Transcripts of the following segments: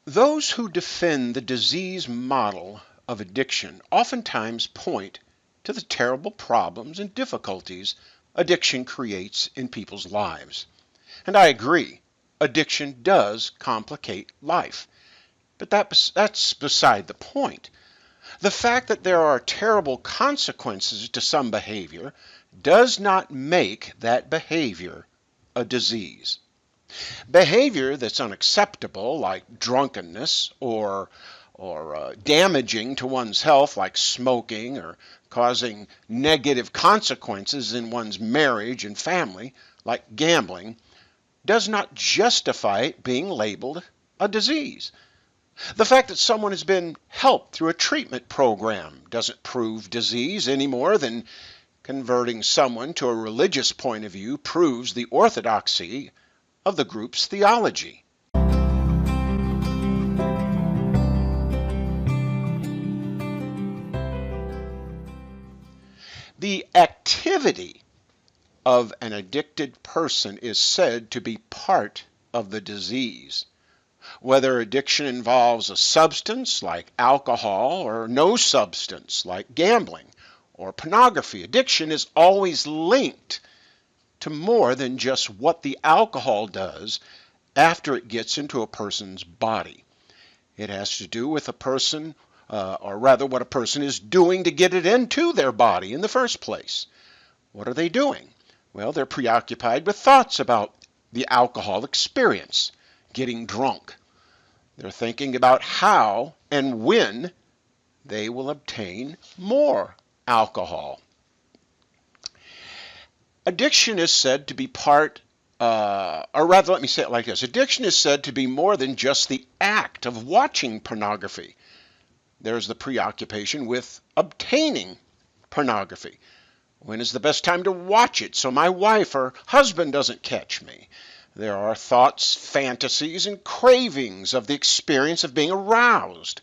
Those who defend the disease model of addiction oftentimes point to the terrible problems and difficulties addiction creates in people's lives. And I agree, addiction does complicate life. But that's beside the point. The fact that there are terrible consequences to some behavior does not make that behavior a disease. Behavior that's unacceptable, like drunkenness, or damaging to one's health, like smoking, or causing negative consequences in one's marriage and family, like gambling, does not justify it being labeled a disease. The fact that someone has been helped through a treatment program doesn't prove disease any more than converting someone to a religious point of view proves the orthodoxy of the group's theology. The activity of an addicted person is said to be part of the disease. Whether addiction involves a substance like alcohol or no substance like gambling or pornography, addiction is always linked to more than just what the alcohol does after it gets into a person's body. It has to do with a person, or rather what a person is doing to get it into their body in the first place. What are they doing? Well, they're preoccupied with thoughts about the alcohol experience, getting drunk. They're thinking about how and when they will obtain more alcohol. Addiction is said to be let me say it like this. Addiction is said to be more than just the act of watching pornography. There's the preoccupation with obtaining pornography. When is the best time to watch it so my wife or husband doesn't catch me? There are thoughts, fantasies, and cravings of the experience of being aroused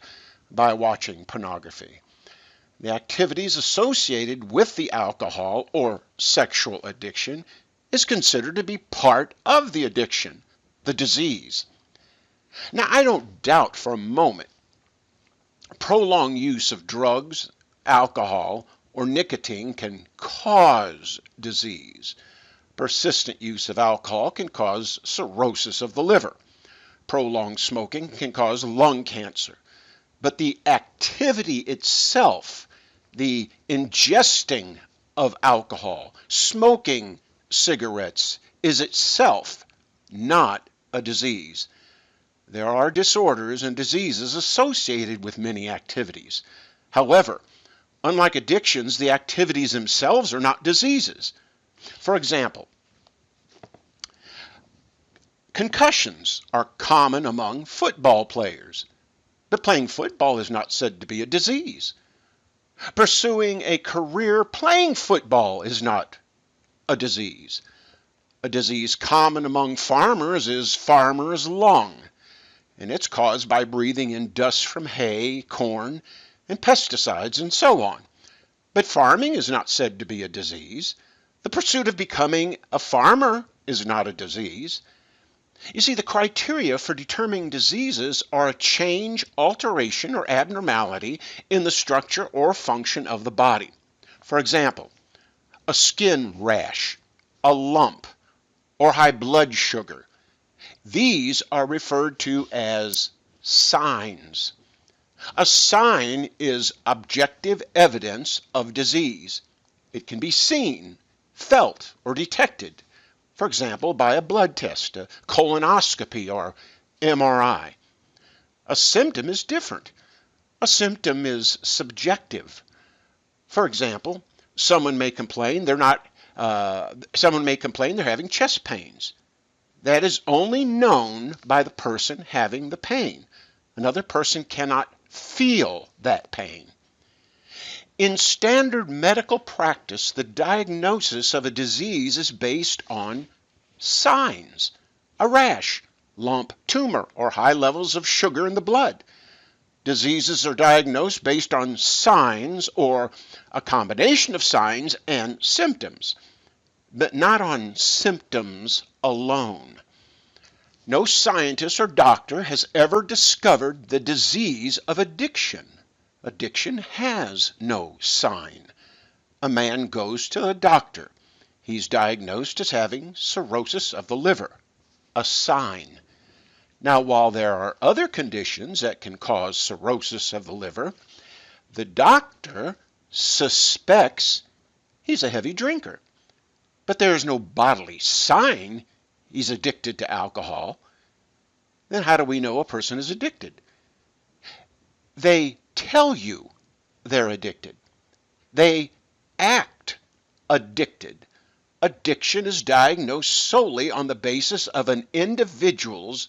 by watching pornography. The activities associated with the alcohol or sexual addiction is considered to be part of the addiction, the disease. Now, I don't doubt for a moment prolonged use of drugs, alcohol, or nicotine can cause disease. Persistent use of alcohol can cause cirrhosis of the liver. Prolonged smoking can cause lung cancer. But the activity itself, the ingesting of alcohol, smoking cigarettes, is itself not a disease. There are disorders and diseases associated with many activities. However, unlike addictions, the activities themselves are not diseases. For example, concussions are common among football players, but playing football is not said to be a disease. Pursuing a career playing football is not a disease. A disease common among farmers is farmer's lung, and it's caused by breathing in dust from hay, corn, and pesticides, and so on. But farming is not said to be a disease. The pursuit of becoming a farmer is not a disease. You see, the criteria for determining diseases are a change, alteration, or abnormality in the structure or function of the body. For example, a skin rash, a lump, or high blood sugar. These are referred to as signs. A sign is objective evidence of disease. It can be seen, felt, or detected, for example, by a blood test, a colonoscopy, or MRI. A symptom is different. A symptom is subjective. For example, someone may complain they're having chest pains. That is only known by the person having the pain. Another person cannot feel that pain. In standard medical practice, the diagnosis of a disease is based on signs: a rash, lump, tumor, or high levels of sugar in the blood. Diseases are diagnosed based on signs or a combination of signs and symptoms, but not on symptoms alone. No scientist or doctor has ever discovered the disease of addiction. Addiction has no sign. A man goes to the doctor. He's diagnosed as having cirrhosis of the liver. A sign. Now, while there are other conditions that can cause cirrhosis of the liver, the doctor suspects he's a heavy drinker. But there's no bodily sign he's addicted to alcohol. Then how do we know a person is addicted? They tell you they're addicted. They act addicted. Addiction is diagnosed solely on the basis of an individual's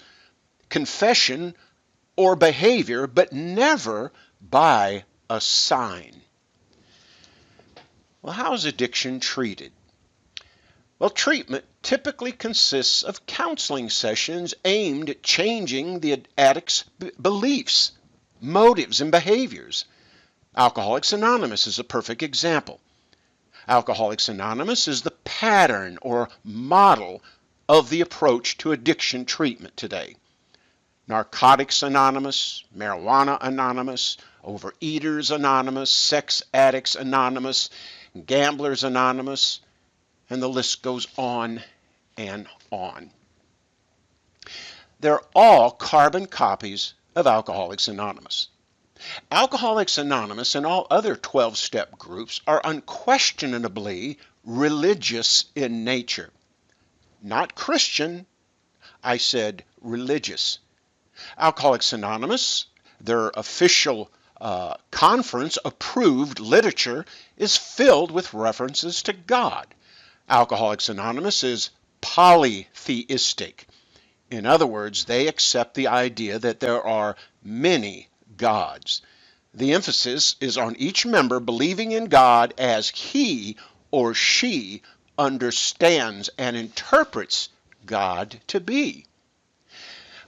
confession or behavior, but never by a sign. Well, how is addiction treated? Well, treatment typically consists of counseling sessions aimed at changing the addict's beliefs, motives, and behaviors. Alcoholics Anonymous is a perfect example. Alcoholics Anonymous is the pattern or model of the approach to addiction treatment today. Narcotics Anonymous, Marijuana Anonymous, Overeaters Anonymous, Sex Addicts Anonymous, Gamblers Anonymous, and the list goes on and on. They're all carbon copies of Alcoholics Anonymous. Alcoholics Anonymous and all other 12-step groups are unquestionably religious in nature. Not Christian, I said religious. Alcoholics Anonymous, their official conference-approved literature is filled with references to God. Alcoholics Anonymous is polytheistic. In other words, they accept the idea that there are many gods. The emphasis is on each member believing in God as he or she understands and interprets God to be.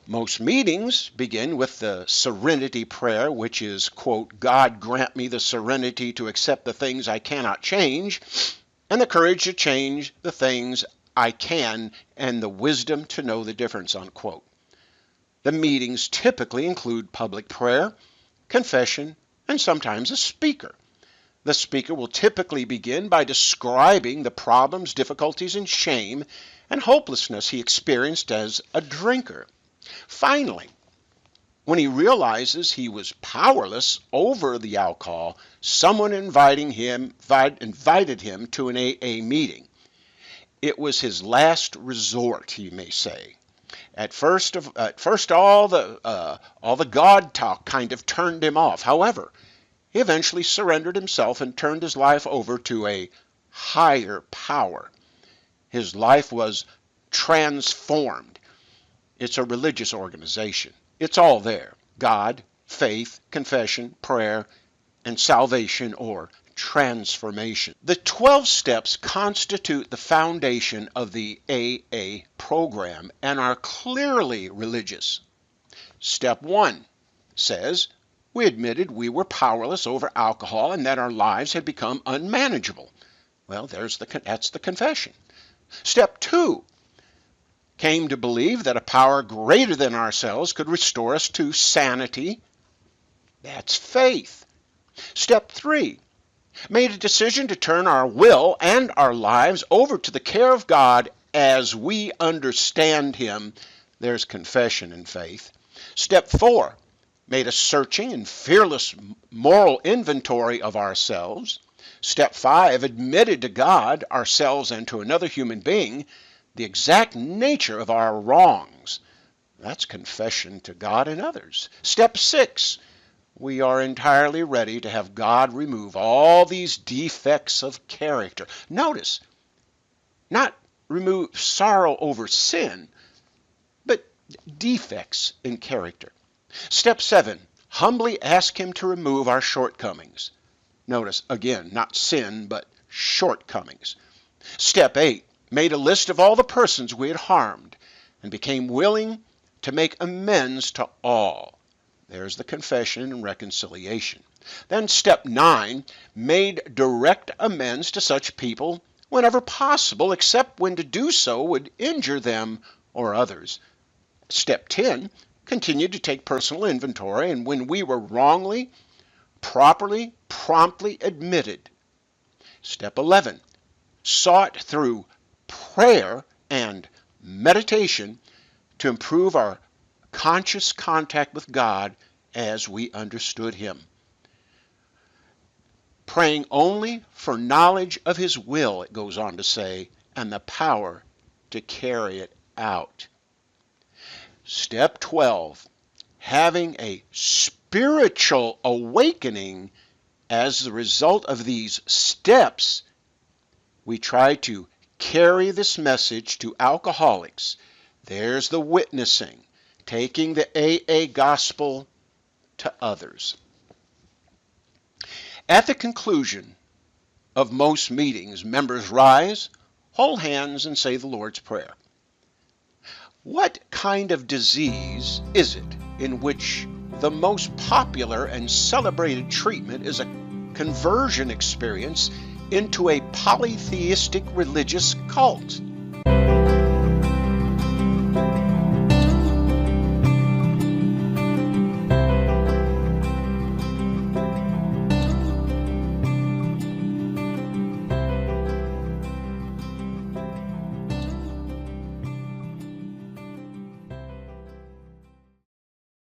Most meetings begin with the serenity prayer, which is, quote, God grant me the serenity to accept the things I cannot change, and the courage to change the things I can, and the wisdom to know the difference, unquote. The meetings typically include public prayer, confession, and sometimes a speaker. The speaker will typically begin by describing the problems, difficulties, and shame and hopelessness he experienced as a drinker. Finally, when he realizes he was powerless over the alcohol, someone invited him to an AA meeting. It was his last resort, you may say. At first, all the God talk kind of turned him off. However, he eventually surrendered himself and turned his life over to a higher power. His life was transformed. It's a religious organization. It's all there. God, faith, confession, prayer, and salvation or transformation. The 12 steps constitute the foundation of the AA program and are clearly religious. Step 1 says, we admitted we were powerless over alcohol and that our lives had become unmanageable. Well, that's the confession. Step 2 came to believe that a power greater than ourselves could restore us to sanity. That's faith. Step 3 made a decision to turn our will and our lives over to the care of God as we understand Him. There's confession and faith. Step 4 made a searching and fearless moral inventory of ourselves. Step 5 admitted to God, ourselves, and to another human being the exact nature of our wrongs. That's confession to God and others. Step 6, we are entirely ready to have God remove all these defects of character. Notice, not remove sorrow over sin, but defects in character. Step 7, humbly ask Him to remove our shortcomings. Notice, again, not sin, but shortcomings. Step 8, made a list of all the persons we had harmed and became willing to make amends to all. There's the confession and reconciliation. Then step 9, made direct amends to such people whenever possible, except when to do so would injure them or others. Step 10, continued to take personal inventory, and when we were wrongly, properly, promptly admitted. Step 11, sought through prayer and meditation to improve our conscious contact with God as we understood Him. Praying only for knowledge of His will, it goes on to say, and the power to carry it out. Step 12, having a spiritual awakening as the result of these steps, we try to carry this message to alcoholics. There's the witnessing, taking the AA gospel to others. At the conclusion of most meetings, members rise, hold hands, and say the Lord's Prayer. What kind of disease is it in which the most popular and celebrated treatment is a conversion experience into a polytheistic religious cult?